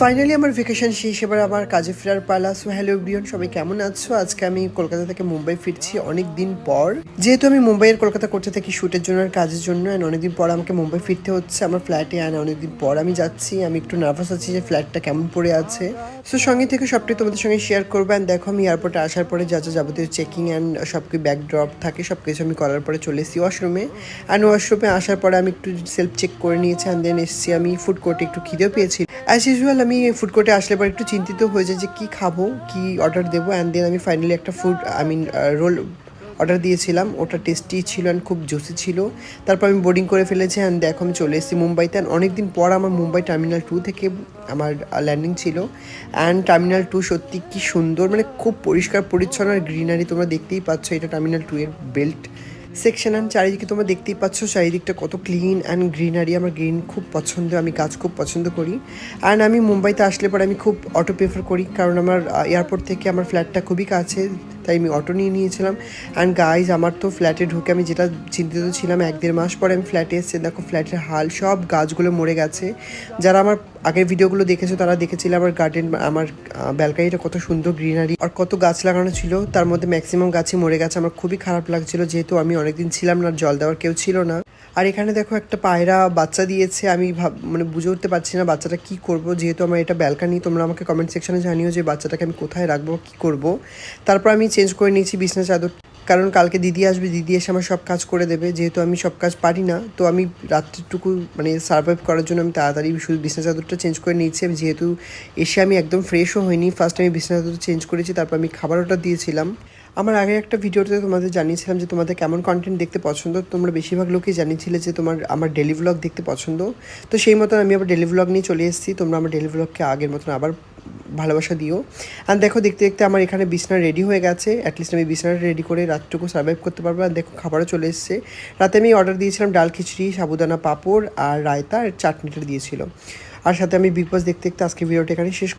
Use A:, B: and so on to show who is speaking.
A: Finally আমার vacation শেষ, এবার আমার কাজে ফেরার পালা। সো হ্যালো এভরিওয়ান, সবাই কেমন আছো? আজকে আমি কলকাতা থেকে মুম্বাই ফিরছি অনেক দিন পর। যেহেতু আমি মুম্বাইয়ের কলকাতা করতে থাকি শ্যুটের জন্য আর কাজের জন্য, অ্যান্ড অনেকদিন পর আমাকে মুম্বাই ফিরতে হচ্ছে আমার ফ্ল্যাটে। অ্যান্ড অনেকদিন পর আমি যাচ্ছি, আমি একটু নার্ভাস আছি যে ফ্ল্যাটটা কেমন পড়ে আছে। সো সঙ্গে থেকে সবটাই তোমাদের সঙ্গে শেয়ার করবো। অ্যান্ড দেখো, আমি এয়ারপোর্টে আসার পরে যা যা যাবতীয় চেকিং অ্যান্ড সব কিছু ব্যাগ ড্রপ থাকে সব কিছু আমি করার পরে চলে এসেছি ওয়াশরুমে। অ্যান্ড ওয়াশরুমে আসার পরে আমি একটু সেলফ চেক করে নিয়েছি, অ্যান্ড দেন এসেছি আমি ফুড কোর্টে, একটু খিদেও পেয়েছি। অ্যাজ ইউজুয়াল আমি ফুড কোর্টে আসলে পর একটু চিন্তিত হয়ে যায় যে কী খাবো, কী অর্ডার দেবো। অ্যান্ড দেন আমি ফাইনালি একটা রোল অর্ডার দিয়েছিলাম। ওটা টেস্টি ছিল অ্যান্ড খুব জুসি ছিল। তারপর আমি বোর্ডিং করে ফেলেছি, অ্যান্ড দেখো আমি চলে এসেছি মুম্বাইতে। অ্যান্ড অনেকদিন পর আমার মুম্বাই টার্মিনাল 2 থেকে আমার ল্যান্ডিং ছিল। অ্যান্ড টার্মিনাল 2 সত্যি কি সুন্দর, মানে খুব পরিষ্কার পরিচ্ছন্ন আর গ্রিনারি তোমরা দেখতেই পাচ্ছ। এটা টার্মিনাল 2 এর বেল্ট সেকশন। অ্যান্ড চারিদিকে তোমরা দেখতেই পাচ্ছ চারিদিকটা কত ক্লিন অ্যান্ড গ্রিনারি। আমার গ্রিন খুব পছন্দ, আমি গাছ খুব পছন্দ করি। অ্যান্ড আমি মুম্বাইতে আসলে পরে আমি খুব অটো প্রেফার করি, কারণ আমার এয়ারপোর্ট থেকে আমার ফ্ল্যাটটা খুবই কাছে, তাই আমি অটো নিয়ে নিয়েছিলাম। অ্যান্ড গাইজ, আমার তো ফ্ল্যাটে ঢুকে আমি যেটা চিন্তিত ছিলাম, 1-1.5 মাস পরে আমি ফ্ল্যাটে এসেছি। দেখো ফ্ল্যাটের হাল, সব গাছগুলো মরে গেছে। যারা আমার আগের ভিডিওগুলো দেখেছো তারা দেখেছিল আমার গার্ডেন, আমার ব্যালকানিটা কত সুন্দর গ্রিনারি আর কত গাছ লাগানো ছিল। তার মধ্যে ম্যাক্সিমাম গাছই মরে গেছে। আমার খুবই খারাপ লাগছিল, যেহেতু আমি অনেকদিন ছিলাম না, জল দেওয়ার কেউ ছিল না। আর এখানে দেখো একটা পায়রা বাচ্চা দিয়েছে। আমি মানে বুঝে উঠতে পারছি না বাচ্চাটা কী করবো, যেহেতু আমার এটা ব্যালকানি। তোমরা আমাকে কমেন্ট সেকশনে জানিও যে বাচ্চাটাকে আমি কোথায় রাখবো, কী করবো। তারপর আমি চেঞ্জ করে নিয়েছি বিছনা চাদর, কারণ কালকে দিদি আসবে, দিদি এসে আমার সব কাজ করে দেবে। যেহেতু আমি সব কাজ পারি না, তো আমি রাত্রিটুকু মানে সার্ভাইভ করার জন্য আমি তাড়াতাড়ি শুধু বিছনা চাদরটা চেঞ্জ করে নিয়েছি। আমি যেহেতু এসে আমি একদম ফ্রেশও হইনি, ফার্স্ট আমি বিছনা চাদরটা চেঞ্জ করেছি, তারপর আমি খাবার অর্ডার দিয়েছিলাম। আমার আগে একটা ভিডিওতে তোমাদের জানিয়েছিলাম যে তোমাদের কেমন কন্টেন্ট দেখতে পছন্দ। তোমরা বেশিরভাগ লোকই জানিয়েছিলে যে আমার ডেলি ভ্লগ দেখতে পছন্দ। তো সেই মতন আমি আবার ডেলি ভ্লগ নিয়ে চলে এসেছি। তোমরা আমার ডেলি ভ্লগকে আগের মতন আবার ভালোবাসা দিও। আর দেখো দেখতে দেখতে আমার এখানে বিছনা রেডি হয়ে গেছে। অ্যাটলিস্ট আমি বিছনাটা রেডি করে রাতটুকু সার্ভাইভ করতে পারবো। আর দেখো খাবারও চলে এসেছে। রাতে আমি অর্ডার দিয়েছিলাম ডাল খিচুড়ি, সাবুদানা পাঁপড় আর রায়তা আর চাটনিটা দিয়েছিল। আর সাথে আমি বিগ বস দেখতে দেখতে আজকে ভিডিওটা এখানে শেষ